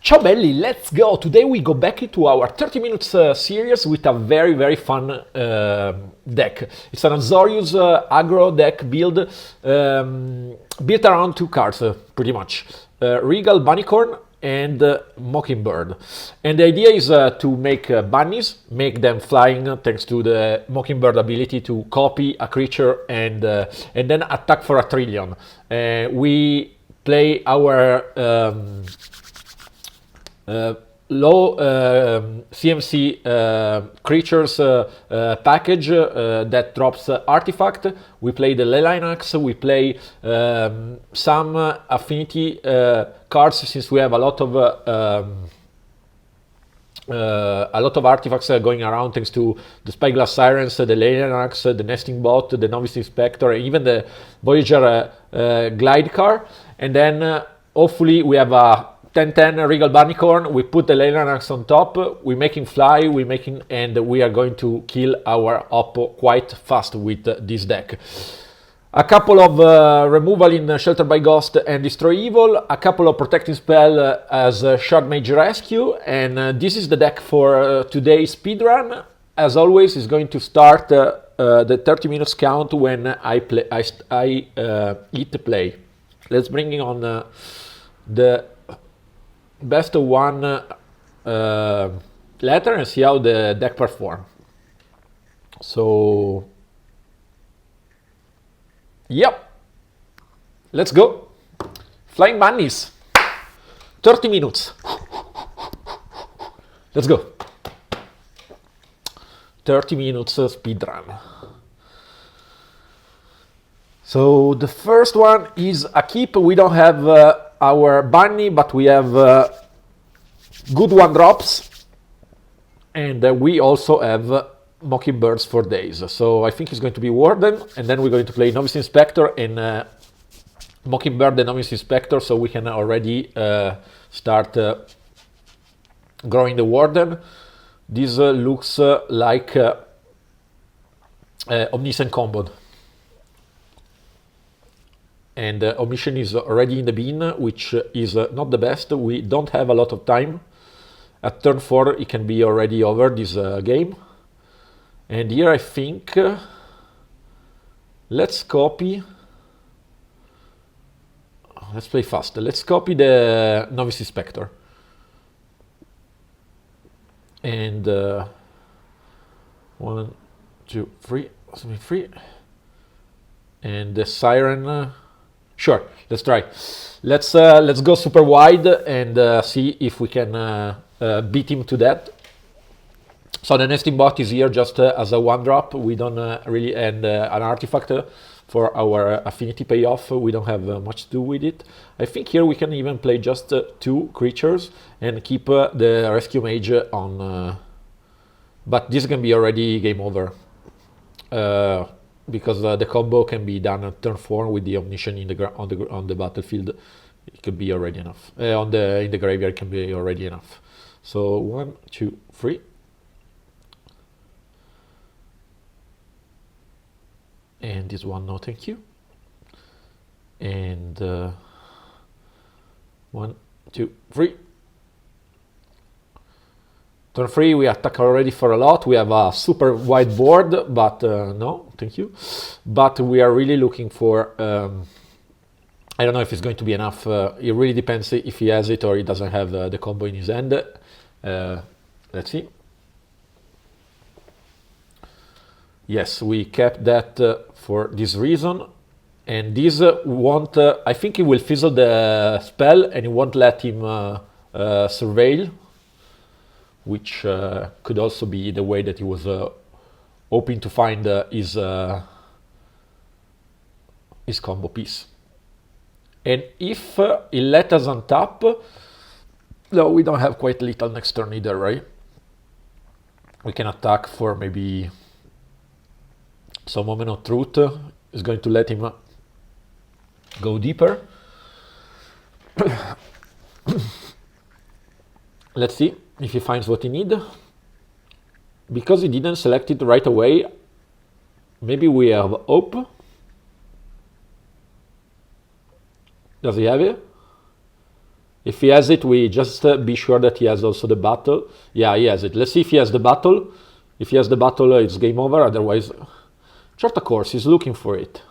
Ciao belli, let's go! Today we go back into our 30 minutes series with a very fun deck. It's an Azorius aggro deck build built around two cards, pretty much. Regal Bunnicorn and Mockingbird. And the idea is to make bunnies, make them flying thanks to the Mockingbird ability to copy a creature and then attack for a trillion. We play our low CMC creatures package that drops artifact. We play the Leyline Axe, we play some affinity cards since we have a lot of artifacts going around thanks to the Spyglass Sirens, the Leyline Axe, the Nesting Bot, the Novice Inspector, and even the Voyager Glide car. And then hopefully we have a 10-10 Regal Bunnicorn, we put the Leyline Axe on top, we make him fly, and we are going to kill our oppo quite fast with this deck. A couple of removal in Shelter by Ghost and Destroy Evil, a couple of protecting spell as Shard Mage Rescue, and this is the deck for today's speedrun. As always, is going to start the 30 minutes count when I hit play. Let's bring in on the best of one letter and see how the deck perform. So, yep, let's go. Flying bunnies, 30 minutes. Let's go. 30 minutes speedrun. So the first one is a keep. We don't have our bunny, but we have good one drops, and we also have Mockingbirds for days. So I think it's going to be Warden, and then we're going to play Novice Inspector and Mockingbird and Novice Inspector, so we can already start growing the Warden. This looks like Omniscient combo. And Omission is already in the bin, which is not the best. We don't have a lot of time. At turn 4, it can be already over this game. And here I think, let's copy. Let's play fast. Let's copy the Novice Inspector. And 1, 2, 3, 3. And the Siren. Sure, let's try. Let's go super wide and see if we can beat him to that. So the Nesting Bot is here just as a one drop. We don't really, and an artifact for our affinity payoff. We don't have much to do with it. I think here we can even play just 2 creatures and keep the Rescue Mage on. But this can be already game over. Because the combo can be done at turn 4 with the Omniscient on the battlefield. It could be already enough. In the graveyard can be already enough. So 1, 2, 3. And this one, no thank you. And 1, 2, 3. Turn 3, we attack already for a lot. We have a super wide board, but no, thank you. But we are really looking for, I don't know if it's going to be enough. It really depends if he has it or he doesn't have the combo in his hand. Let's see. Yes, we kept that for this reason. And this won't, I think it will fizzle the spell and it won't let him surveil, which could also be the way that he was hoping to find his combo piece. And if he let us untap, no, we don't have quite little next turn either, right? We can attack for maybe some Moment of Truth is going to let him go deeper. Let's see if he finds what he needs. Because he didn't select it right away, maybe we have hope. Does he have it? If he has it, we just be sure that he has also the battle. Yeah, he has it. Let's see if he has the battle. If he has the battle, it's game over. Otherwise, short course, he's looking for it.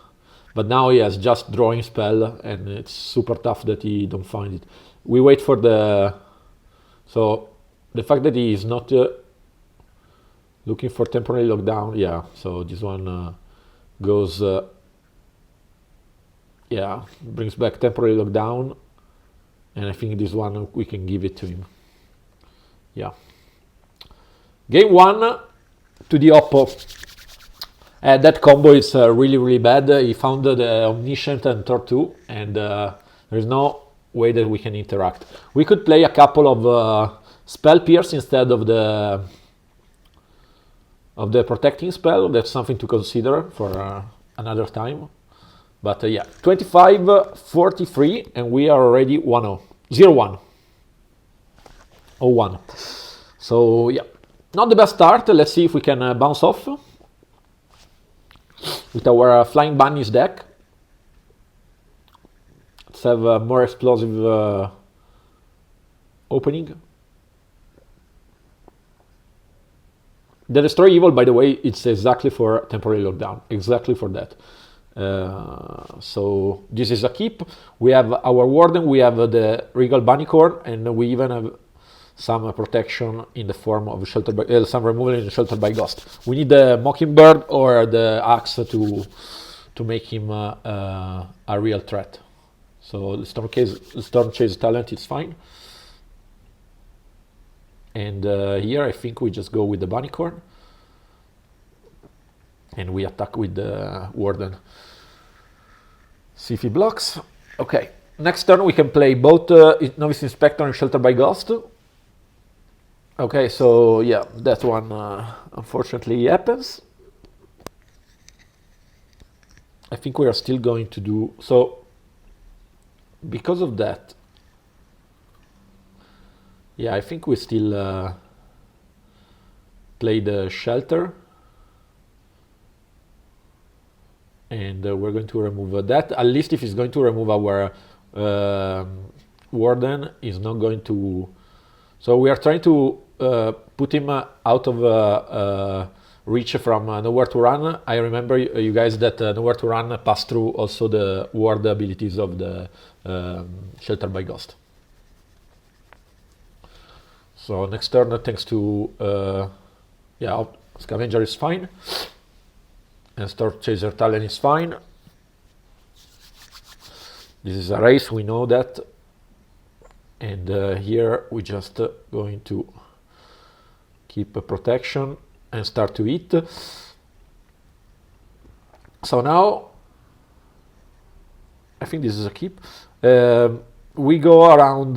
But now he has just drawing spell, and it's super tough that he don't find it. We wait for the... So, the fact that he is not looking for temporary lockdown, yeah. So this one goes... yeah, brings back temporary lockdown. And I think this one, we can give it to him. Yeah. Game 1 to the Oppo. That combo is really, really bad. He found the Omniscient and Thor 2, and there's no way that we can interact. We could play a couple of Spell Pierce instead of the Protecting Spell. That's something to consider for another time. But yeah, 25-43, and we are already 1-0. 0-1. 0-1. So yeah, not the best start. Let's see if we can bounce off with our Flying Bunnies deck. Let's have a more explosive opening. The Destroy Evil, by the way, it's exactly for temporary lockdown. Exactly for that. So this is a keep. We have our Warden, we have the Regal Bunnicorn, and we even have some protection in the form of shelter by, some removal in Shelter by Ghost. We need the Mockingbird or the Axe to make him a real threat. So the Storm Chase talent is fine. And here I think we just go with the Bunnicorn. And we attack with the Warden. See if he blocks. Okay. Next turn we can play both Novice Inspector and Shelter by Ghost. Okay, so yeah, that one unfortunately happens. I think we are still going to do... So, because of that... Yeah, I think we still play the Shelter. And we're going to remove that. At least if he's going to remove our Warden, he's not going to... So we are trying to put him out of reach from Nowhere to Run. I remember you guys that Nowhere to Run passed through also the ward abilities of the Shelter by Ghost. So next turn, thanks to... yeah, Scavenger is fine. And Storm Chaser Talon is fine. This is a race, we know that. And here we just going to keep a protection and start to eat. So now, I think this is a keep. We go around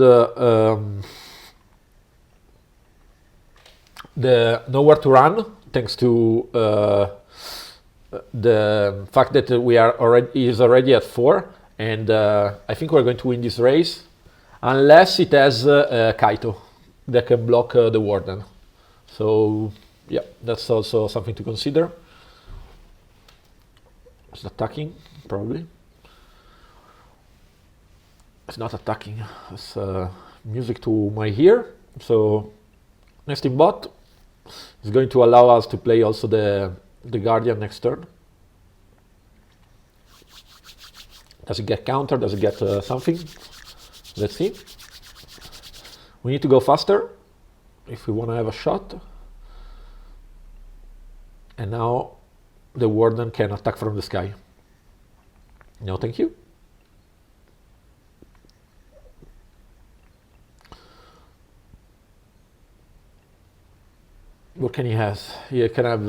the Nowhere to Run, thanks to the fact that we are already at 4, and I think we're going to win this race, unless it has Kaito that can block the Warden. So yeah, that's also something to consider. It's attacking, probably. It's not attacking. It's music to my ear. So nesting bot is going to allow us to play also the Guardian next turn. Does it get counter? Does it get something? Let's see. We need to go faster if we want to have a shot. And now the Warden can attack from the sky. No, thank you. What can he have? He can have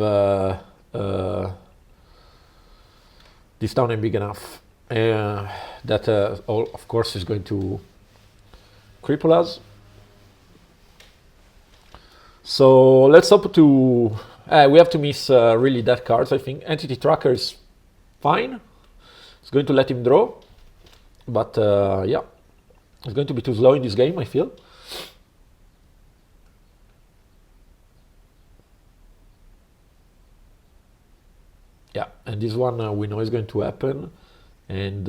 this town ain't big enough. That of course is going to cripple us. So let's hope to... we have to miss really dead cards, I think. Entity Tracker is fine. It's going to let him draw. But yeah, it's going to be too slow in this game, I feel. Yeah, and this one we know is going to happen. And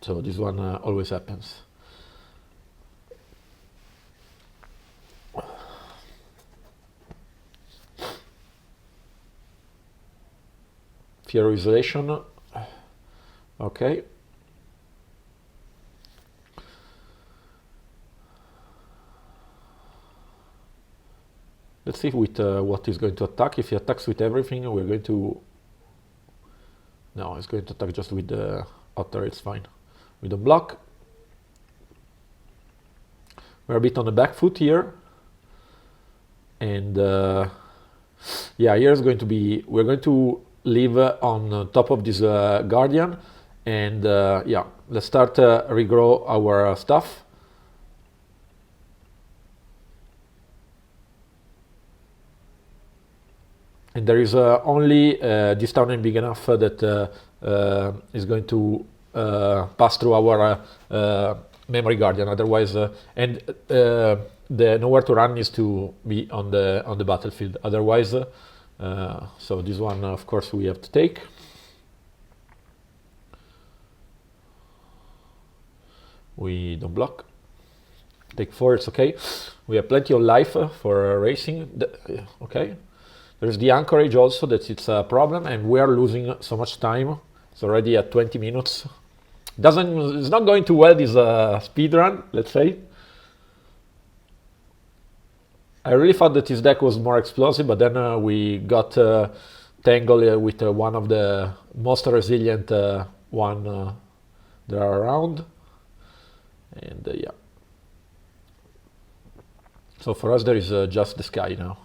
So this one always happens. Fear of isolation. Okay. Let's see with what is going to attack. If he attacks with everything, we're going to... No, it's going to attack just with the otter, it's fine. We don't block. We're a bit on the back foot here. And yeah, here's going to be... We're going to live on top of this guardian. And yeah, let's start regrow our stuff. And there is only this town big enough that is going to pass through our memory guardian. Otherwise, and the nowhere to run needs to be on the battlefield. Otherwise, so this one, of course, we have to take. We don't block. Take 4. It's okay. We have plenty of life for racing. Okay. There's the anchorage also, that it's a problem, and we are losing so much time. It's already at 20 minutes. It's not going too well, this speed run, let's say. I really thought that this deck was more explosive, but then we got tangled with one of the most resilient one there are around. And yeah. So for us there is just the sky now,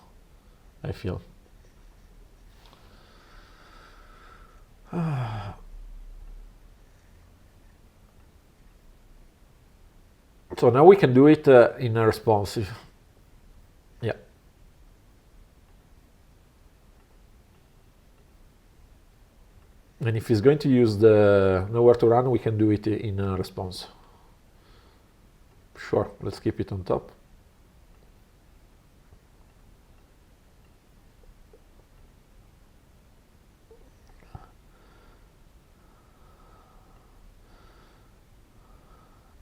I feel. So now we can do it in a responsive. Yeah. And if he's going to use the nowhere to run, we can do it in a response. Sure, let's keep it on top.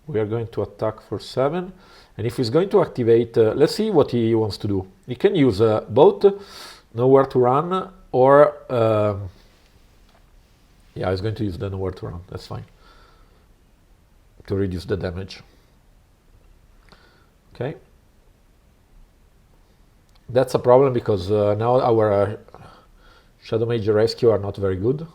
We are going to attack for 7. And if he's going to activate, let's see what he wants to do. He can use both nowhere to run or... yeah, he's going to use the nowhere to run. That's fine. To reduce the damage. Okay. That's a problem because now our Shadow Mage Rescue are not very good.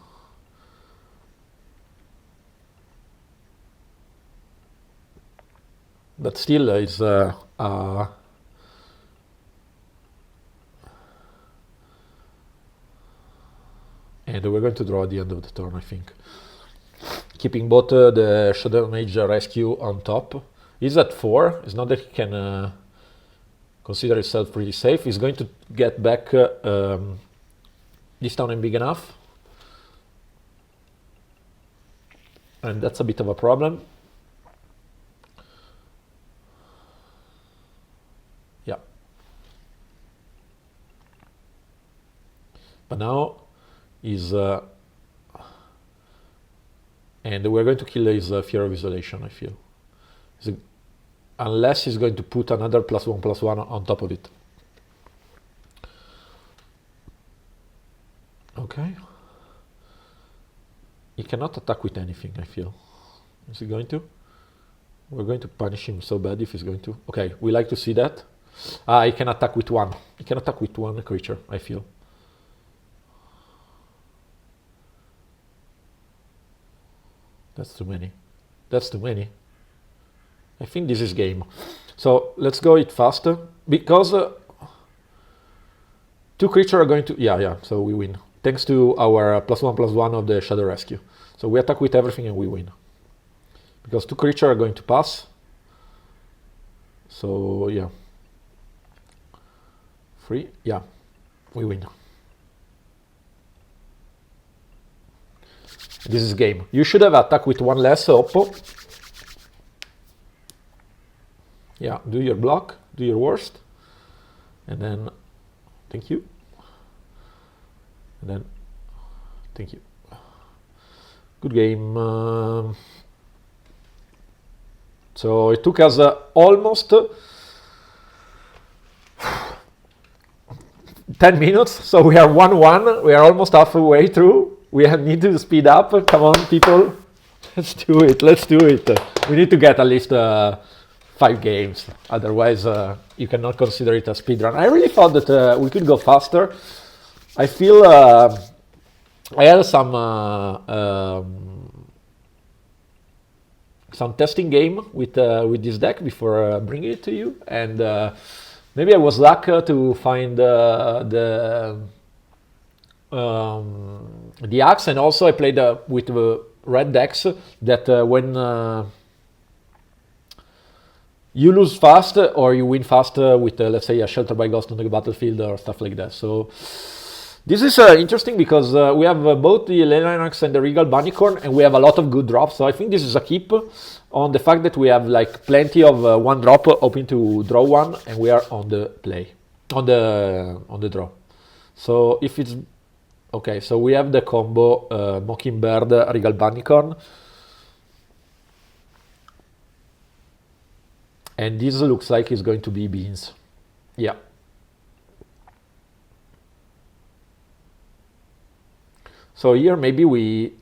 But still, it's and we're going to draw at the end of the turn, I think. Keeping both the Shadow Mage Rescue on top. He's at 4. It's not that he can consider himself pretty safe. He's going to get back this town ain't big enough. And that's a bit of a problem. But now is and we're going to kill his fear of isolation, I feel. Unless he's going to put another +1/+1 on top of it. Okay. He cannot attack with anything, I feel. Is he going to? We're going to punish him so bad if he's going to. Okay, we like to see that. He can attack with 1. He can attack with 1 creature, I feel. That's too many. That's too many. I think this is game. So let's go it faster. Because 2 creatures are going to... Yeah, so we win. Thanks to our +1/+1 of the Shadow Rescue. So we attack with everything and we win. Because 2 creatures are going to pass. So yeah. 3, yeah. We win. This is game. You should have attacked with 1 less, Oppo. Yeah, do your block, do your worst. And then, thank you. And then, thank you. Good game. So it took us almost 10 minutes, so we are 1-1. We are almost halfway through. We need to speed up. Come on, people. Let's do it. Let's do it. We need to get at least 5 games. Otherwise, you cannot consider it a speedrun. I really thought that we could go faster. I feel I had some testing game with this deck before bringing it to you, and maybe I was lucky to find the axe, and also I played with the red decks that when you lose fast or you win fast with let's say a Shelter by Ghost on the battlefield or stuff like that. So this is interesting because we have both the Leyline Axe and the Regal Bunnicorn, and we have a lot of good drops. So I think this is a keep on the fact that we have like plenty of 1 drop hoping to draw 1, and we are on the play, on the draw. So if it's okay, so we have the combo Mockingbird, Regal Bunnicorn, and this looks like it's going to be beans. Yeah. So here maybe we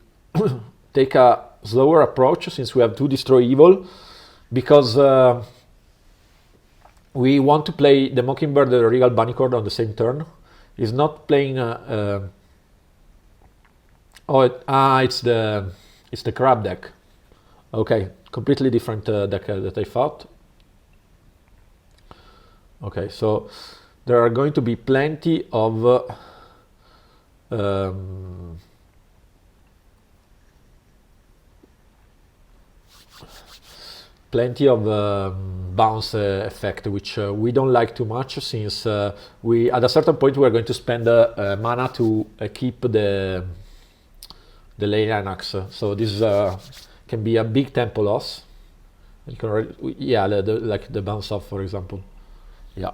take a slower approach since we have 2 Destroy Evil, because we want to play the Mockingbird and the Regal Bunnicorn on the same turn. He's not playing it's the crab deck. Okay, completely different deck that I thought. Okay, so there are going to be plenty of bounce effect, which we don't like too much, since we at a certain point we are going to spend mana to keep the Leyline Axe. So this can be a big tempo loss. You can already, yeah, like the bounce off, for example. Yeah,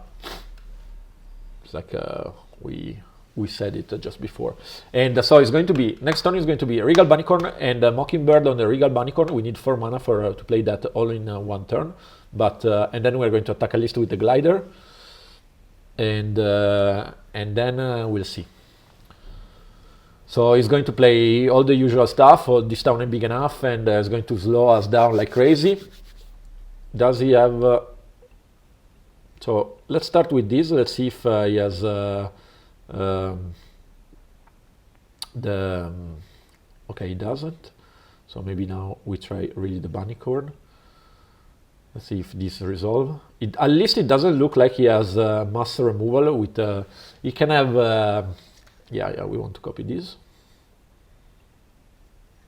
it's like we said it just before. And so it's going to be, next turn is going to be Regal Bunnicorn and Mockingbird on the Regal Bunnicorn. We need 4 mana to play that all in 1 turn. But and then we're going to attack a list with the glider, and then we'll see. So he's going to play all the usual stuff. Oh, this town ain't big enough, and is going to slow us down like crazy. Does he have? So let's start with this. Let's see if he has okay, he doesn't. So maybe now we try really the Bunnicorn. Let's see if this resolve. At least it doesn't look like he has mass removal. With he can have. Yeah, we want to copy this.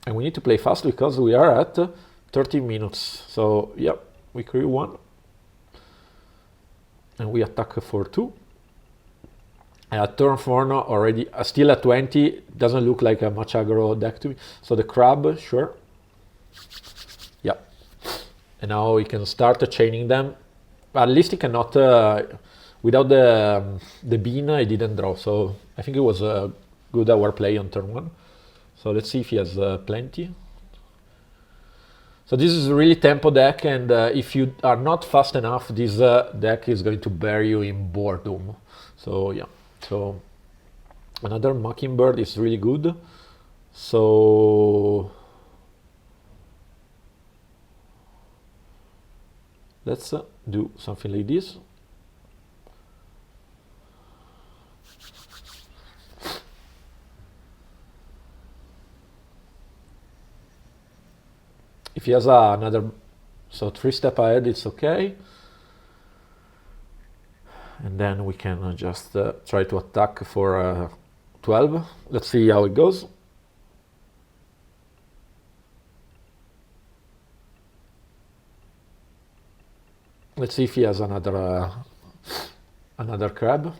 And we need to play fast because we are at 30 minutes. So yeah, we create 1. And we attack for 2. And at turn 4 now already, still at 20, doesn't look like a much aggro deck to me. So the crab, sure. Yeah. And now we can start chaining them. At least he cannot, without the bean, I didn't draw. So I think it was a good hour play on turn 1. So let's see if he has plenty. So this is really tempo deck, and if you are not fast enough, this deck is going to bury you in boredom. So yeah, so another Mockingbird is really good. So let's do something like this. If he has another, so 3 step ahead, it's okay. And then we can just try to attack for 12. Let's see how it goes. Let's see if he has another crab.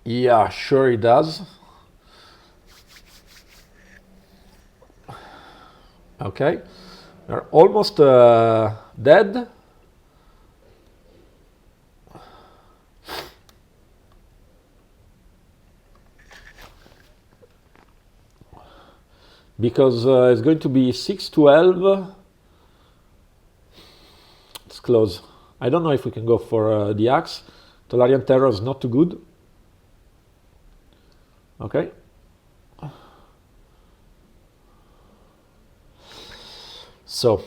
Yeah, sure he does. Okay, they're almost dead. because it's going to be 6-12. It's close. I don't know if we can go for the axe. Tolarian Terror is not too good. Okay. So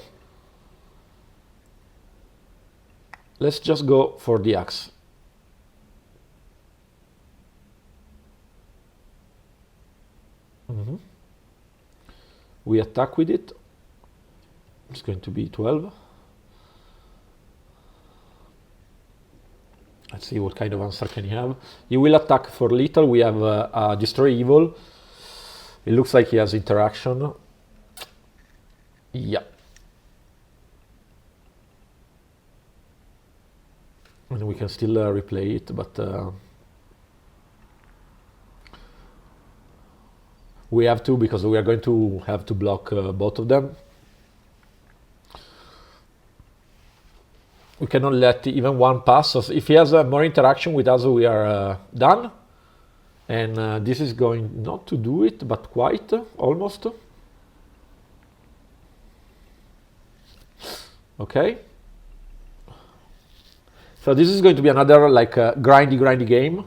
let's just go for the axe. We attack with it. It's going to be 12. Let's see what kind of answer can he have. He will attack for little. We have Destroy Evil. It looks like he has interaction. Yeah. And we can still replay it, but we have to, because we are going to have to block both of them. We cannot let even one pass. So if he has more interaction with us, we are done. And this is going not to do it, but quite, almost. Okay. So this is going to be another like grindy game.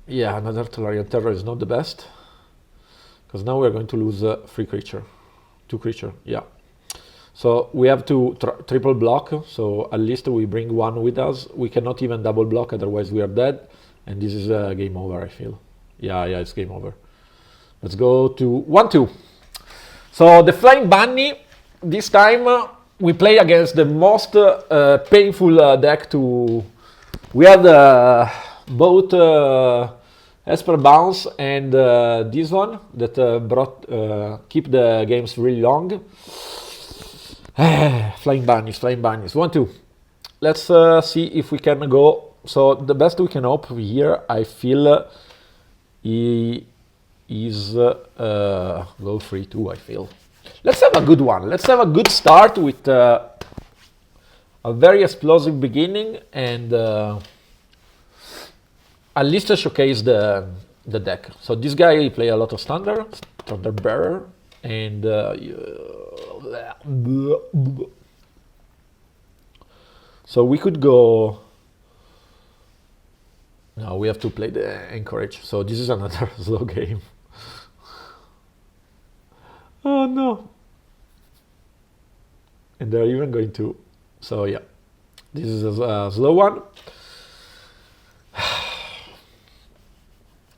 Yeah, another Tolarian Terror is not the best, because now we're going to lose 3 creature, 2 creature, yeah. So we have to triple block, so at least we bring one with us. We cannot even double block, otherwise we are dead. And this is game over, I feel. Yeah, it's game over. Let's go to 1-2. So the Flying Bunny, this time we play against the most painful deck to... We had both Esper Bounce and this one that keep the games really long. Flying Bunnies. 1-2. Let's see if we can go. So the best we can hope here, I feel, is go 3-2, I feel. Let's have a good one. Let's have a good start with a very explosive beginning, and at least showcase the deck. So this guy play a lot of Thunder Bearer, and so we could go. No, we have to play the Anchorage. So this is another slow game. Oh no! And they're even going to. So yeah, this is a slow one.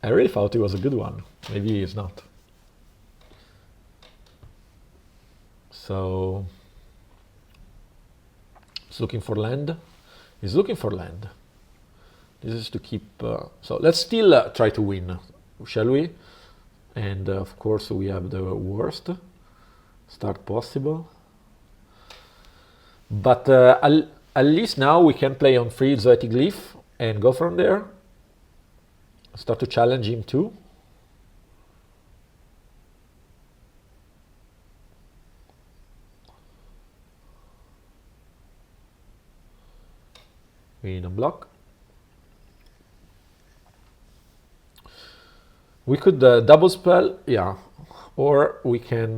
I really thought it was a good one. Maybe it's not. So he's looking for land. He's looking for land. This is to keep. So let's still try to win, shall we? And of course we have the worst start possible. But at least now we can play on free Zoetic Glyph and go from there. Start to challenge him too. We need a block. We could double spell, yeah, or we can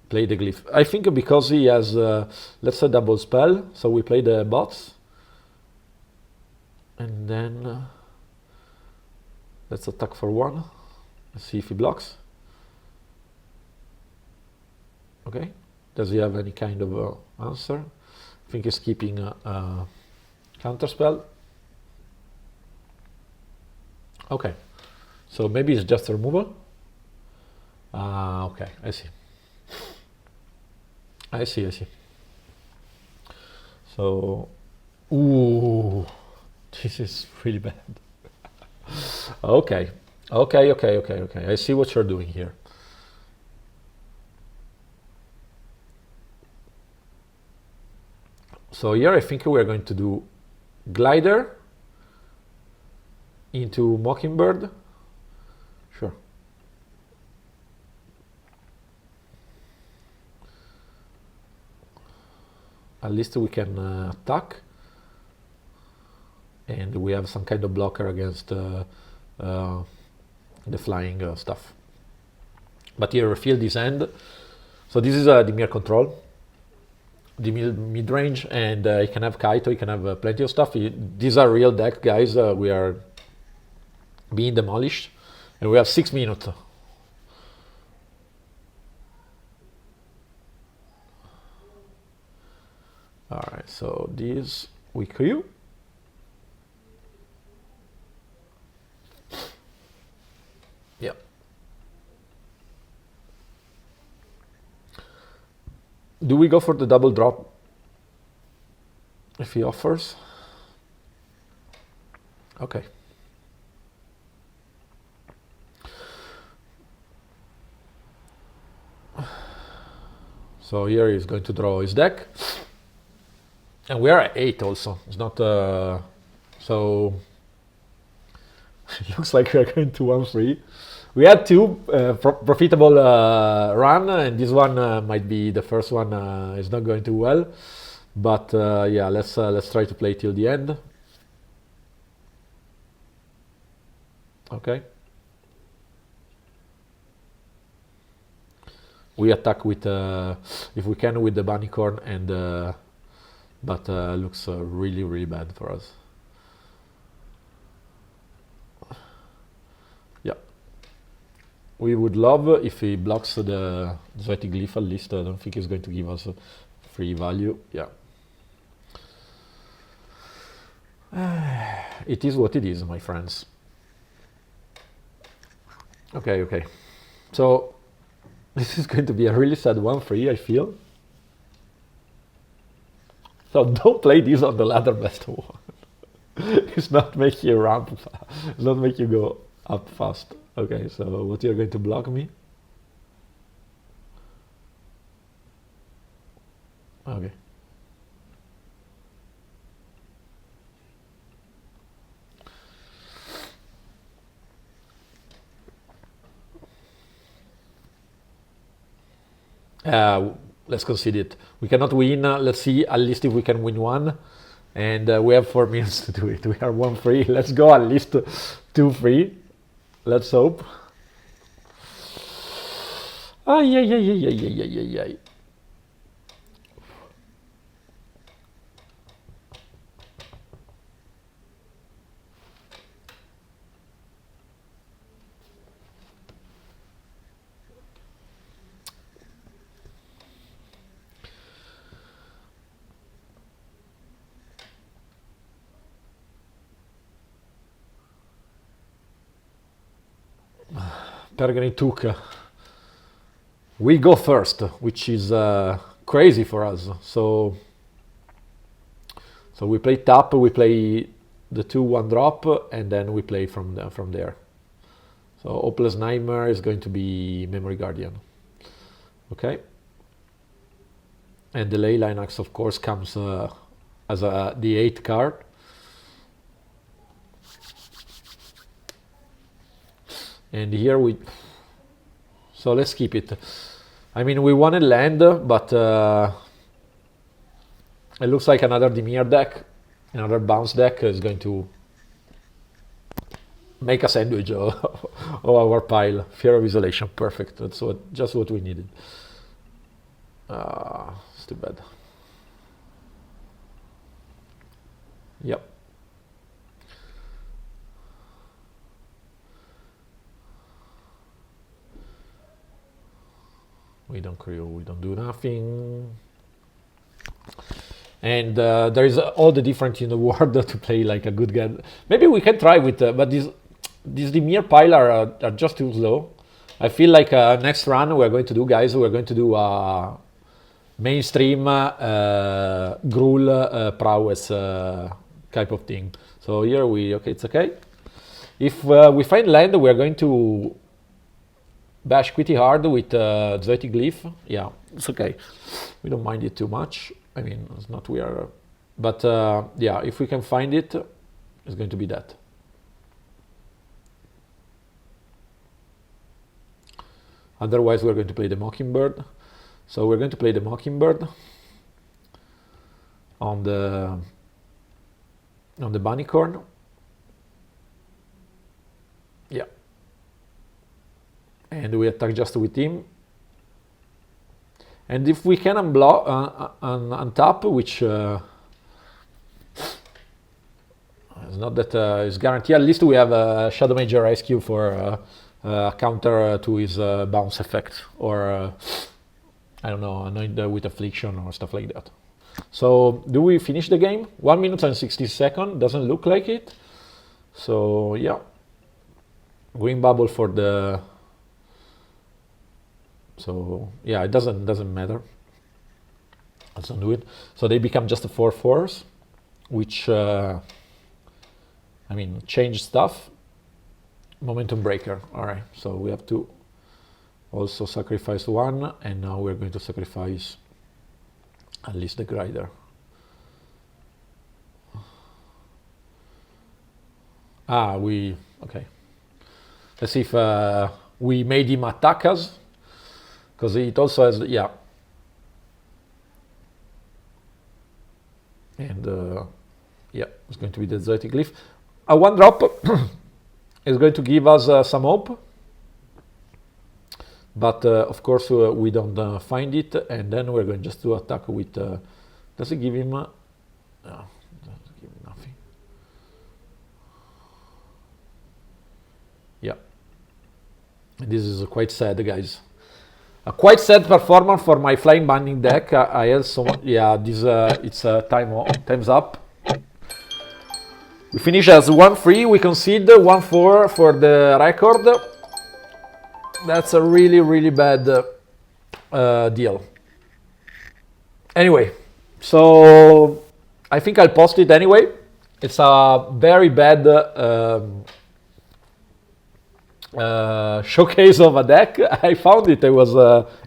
play the glyph. I think because he has, let's say, double spell, so we play the bots, and then let's attack for 1. Let's see if he blocks. Okay, does he have any kind of answer? I think he's keeping a counter spell. Okay. So maybe it's just removal. Okay, I see. So, ooh, this is really bad. Okay. I see what you're doing here. So here I think we're going to do Glider into Mockingbird. Sure. At least we can attack, and we have some kind of blocker against the flying stuff. But here refill this end. So this is the mere control, the mid range, and you can have Kaito, you can have plenty of stuff. These are real deck, guys. We are being demolished, and we have 6 minutes. All right, so this we queue. Yeah. Do we go for the double drop if he offers? Okay. So here he's going to draw his deck. And we are at 8 also. It's not so. It looks like we are going to 1-3. We had 2 profitable run, and this one might be the first one. Is not going too well, but yeah, let's try to play till the end. Okay. We attack with, if we can, with the Bunnicorn, and but looks really, really bad for us. Yeah. We would love if he blocks the Zoetic Glyph at least. I don't think he's going to give us free value. Yeah. It is what it is, my friends. Okay, okay. So this is going to be a really sad 1-3, I feel. So don't play this on the ladder best one. It's not making you ramp. It's not making you go up fast. Okay, so what you're going to block me? Okay. Let's concede it. We cannot win. Let's see at least if we can win one. And we have 4 minutes to do it. We are 1-3. Let's go at least 2-3. Let's hope. Ay, ay, ay, ay, ay, ay, ay, ay. Peregrine took. We go first, which is crazy for us. So we play tap, we play the 2-1 drop, and then we play from there. So Hopeless Nightmare is going to be Memory Guardian. Okay. And the Leyline Axe, of course, comes as the 8th card. And here so let's keep it. I mean, we wanted land, but it looks like another Dimir deck, another bounce deck is going to make a sandwich of our pile. Fear of Isolation, perfect. That's just what we needed. It's too bad. Yep. We don't crew, we don't do nothing. And there is all the different in the world to play like a good guy. Maybe we can try with, but these Dimir pile are just too slow. I feel like next run we're going to do, guys, we're going to do a mainstream Gruul prowess type of thing. So here okay, it's okay. If we find land, we're going to bash pretty hard with Zoetic Glyph. Yeah, it's okay. We don't mind it too much. I mean, it's not we are, but yeah, if we can find it, it's going to be that. Otherwise, we're going to play the Mockingbird. So we're going to play the Mockingbird on the Bunnicorn. Yeah. and we attack just with him. And if we can unblock, untap, which it's not that it's guaranteed, at least we have a Shadow Mage Rescue for counter to his bounce effect, or I don't know, annoyed with affliction or stuff like that. So do we finish the game? 1 minute and 60 seconds, doesn't look like it. So yeah, green bubble for the, so yeah, it doesn't matter. Let's undo it. So they become just a 4/4s, which I mean, change stuff. Momentum breaker. All right, so we have to also sacrifice one, and now we're going to sacrifice at least the grider. Okay. Let's see if we made him attack us, because it also has, yeah. And yeah, it's going to be the Zoetic Glyph. A 1-drop is going to give us some hope, but of course we don't find it, and then we're going just to attack with, does it give him, no, doesn't give him nothing. Yeah, this is quite sad, guys. A quite sad performance for my Flying Bunny deck. I had so much, yeah, this it's time's up. We finish as 1-3, we concede 1-4 for the record. That's a really, really bad deal. Anyway, so I think I'll post it anyway. It's a very bad showcase of a deck. I found it was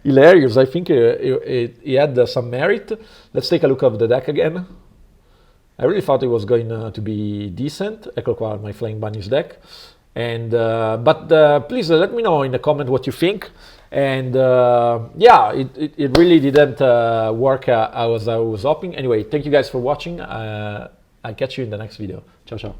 hilarious. I think it had some merit. Let's take a look at the deck again. I really thought it was going to be decent. Ecco qua my Flying Bunnies deck. And but please let me know in the comment what you think. And yeah, it really didn't work as I was hoping. Anyway, thank you guys for watching. I'll catch you in the next video. Ciao, ciao.